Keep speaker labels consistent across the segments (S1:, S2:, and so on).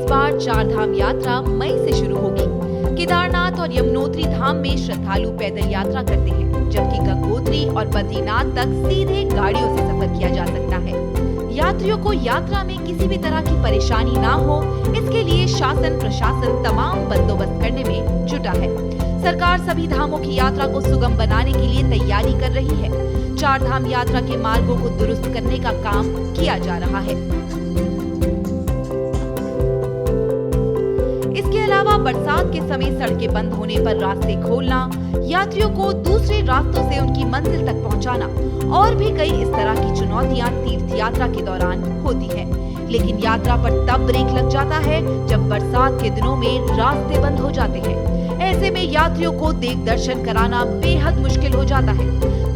S1: बार चारधाम यात्रा मई से शुरू होगी। केदारनाथ और यमुनोत्री धाम में श्रद्धालु पैदल यात्रा करते हैं, जबकि गंगोत्री और बद्रीनाथ तक सीधे गाड़ियों से सफर किया जा सकता है। यात्रियों को यात्रा में किसी भी तरह की परेशानी ना हो, इसके लिए शासन प्रशासन तमाम बंदोबस्त करने में जुटा है। सरकार सभी धामों की यात्रा को सुगम बनाने के लिए तैयारी कर रही है। चारधाम यात्रा के मार्गों को दुरुस्त करने का काम किया जा रहा है। इसके अलावा बरसात के समय सड़कें बंद होने पर रास्ते खोलना, यात्रियों को दूसरे रास्तों से उनकी मंजिल तक पहुंचाना और भी कई इस तरह की चुनौतियां तीर्थ यात्रा के दौरान होती है। लेकिन यात्रा पर तब ब्रेक लग जाता है जब बरसात के दिनों में रास्ते बंद हो जाते हैं। ऐसे में यात्रियों को देव दर्शन कराना बेहद मुश्किल हो जाता है।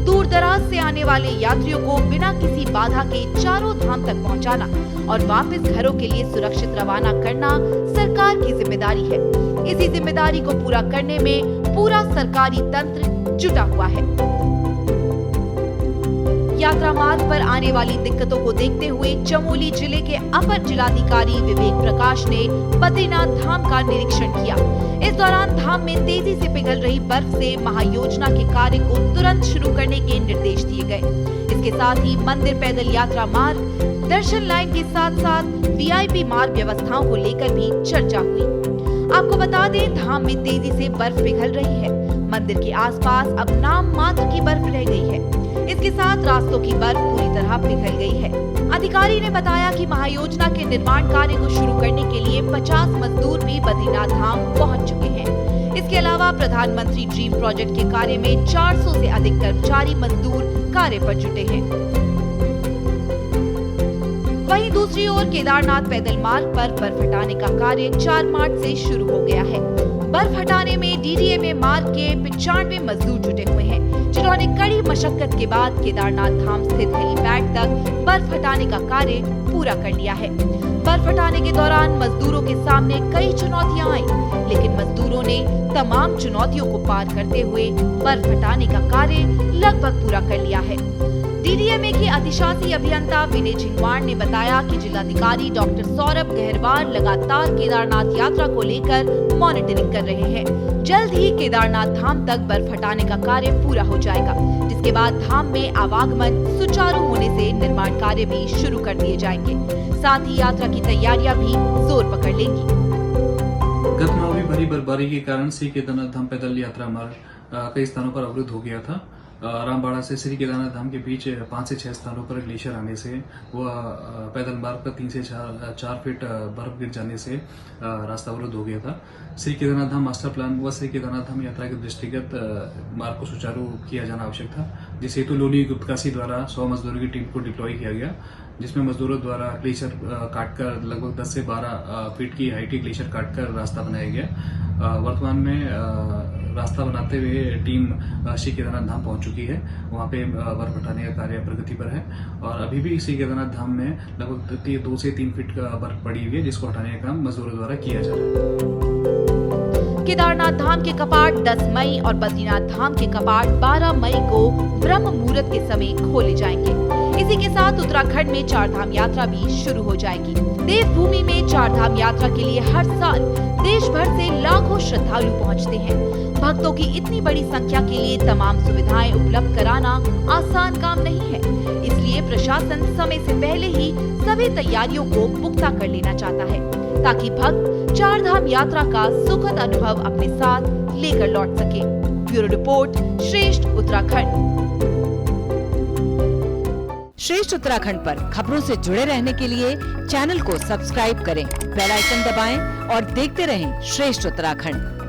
S1: दूर दराज से आने वाले यात्रियों को बिना किसी बाधा के चारों धाम तक पहुंचाना और वापस घरों के लिए सुरक्षित रवाना करना सरकार की जिम्मेदारी है। इसी जिम्मेदारी को पूरा करने में पूरा सरकारी तंत्र जुटा हुआ है। यात्रा मार्ग पर आने वाली दिक्कतों को देखते हुए चमोली जिले के अपर जिलाधिकारी विवेक प्रकाश ने बद्रीनाथ धाम का निरीक्षण किया। इस दौरान धाम में तेजी से पिघल रही बर्फ से महायोजना के कार्य को तुरंत शुरू करने के निर्देश दिए गए। इसके साथ ही मंदिर पैदल यात्रा मार्ग, दर्शन लाइन के साथ साथ वीआईपी मार्ग व्यवस्थाओं को लेकर भी चर्चा हुई। आपको बता दें, धाम में तेजी से बर्फ पिघल रही है। मंदिर के आसपास अब नाम मात्र की बर्फ रह गई है। इसके साथ रास्तों की बर्फ पूरी तरह पिघल गई है। अधिकारी ने बताया कि महायोजना के निर्माण कार्य को शुरू करने के लिए 50 मजदूर भी बद्रीनाथ धाम पहुंच चुके हैं। इसके अलावा प्रधानमंत्री ड्रीम प्रोजेक्ट के कार्य में 400 से अधिक कर्मचारी मजदूर कार्य पर जुटे हैं। वहीं दूसरी ओर केदारनाथ पैदल मार्ग पर बर्फ हटाने का कार्य 4 मार्च से शुरू हो गया है। बर्फ हटाने में डीडीएमए मार्ग के 95 मजदूर जुटे हुए हैं, जिन्होंने कड़ी मशक्कत के बाद केदारनाथ धाम स्थित हेलीपैड तक बर्फ हटाने का कार्य पूरा कर लिया है। बर्फ हटाने के दौरान मजदूरों के सामने कई चुनौतियां आई, लेकिन मजदूरों ने तमाम चुनौतियों को पार करते हुए बर्फ हटाने का कार्य लगभग पूरा कर लिया है। डीडीएमए के अधिशासी अभियंता विनय झिंगवार ने बताया कि जिलाधिकारी डॉक्टर सौरभ गहरवार लगातार केदारनाथ यात्रा को लेकर मॉनिटरिंग कर रहे हैं। जल्द ही केदारनाथ धाम तक बर्फ हटाने का कार्य पूरा हो जाएगा, जिसके बाद धाम में आवागमन सुचारू होने से निर्माण कार्य भी शुरू कर दिए जाएंगे। साथ ही यात्रा की तैयारियां भी जोर पकड़ लेंगी।
S2: गत माह हुई भारी बर्फबारी के कारण श्री केदारनाथ धाम पैदल यात्रा मार्ग कई स्थानों पर अवरुद्ध हो गया था। रामबाड़ा से श्री केदारनाथ धाम के बीच 5 से 6 स्थानों पर ग्लेशियर आने से वह पैदल मार्ग पर 3 से 4 फीट बर्फ गिर जाने से रास्ता अवरुद्ध हो गया था। श्री केदारनाथ धाम मास्टर प्लान व श्री केदारनाथ धाम यात्रा के दृष्टिगत मार्ग को सुचारू किया जाना आवश्यक था, जिस हेतु लोनी गुप्तकाशी द्वारा 100 मजदूरों की टीम को डिप्लॉय किया गया, जिसमें मजदूरों द्वारा ग्लेशियर काटकर लगभग 10 से 12 फीट की हाइट ग्लेशियर काटकर रास्ता बनाया गया। वर्तमान में रास्ता बनाते हुए टीम श्री केदारनाथ धाम पहुंच चुकी है। वहां पे बर्फ हटाने का कार्य प्रगति पर है और अभी भी श्री केदारनाथ धाम में लगभग 2 से 3 फीट का बर्फ पड़ी हुई है, जिसको हटाने का काम मजदूरों द्वारा किया जा रहा है।
S1: केदारनाथ धाम के कपाट 10 मई और बद्रीनाथ धाम के कपाट 12 मई को ब्रह्म मुहूर्त के समय खोले जाएंगे। इसी के साथ उत्तराखंड में चारधाम यात्रा भी शुरू हो जाएगी। देवभूमि में चारधाम यात्रा के लिए हर साल देश भर से लाखों श्रद्धालु पहुंचते हैं। भक्तों की इतनी बड़ी संख्या के लिए तमाम सुविधाएं उपलब्ध कराना आसान काम नहीं है, इसलिए प्रशासन समय से पहले ही सभी तैयारियों को पुख्ता कर लेना चाहता है, ताकि भक्त चारधाम यात्रा का सुखद अनुभव अपने साथ लेकर लौट सके। ब्यूरो रिपोर्ट, श्रेष्ठ उत्तराखंड।
S3: श्रेष्ठ उत्तराखंड पर खबरों से जुड़े रहने के लिए चैनल को सब्सक्राइब करें, बेल आइकन दबाएं और देखते रहें श्रेष्ठ उत्तराखंड।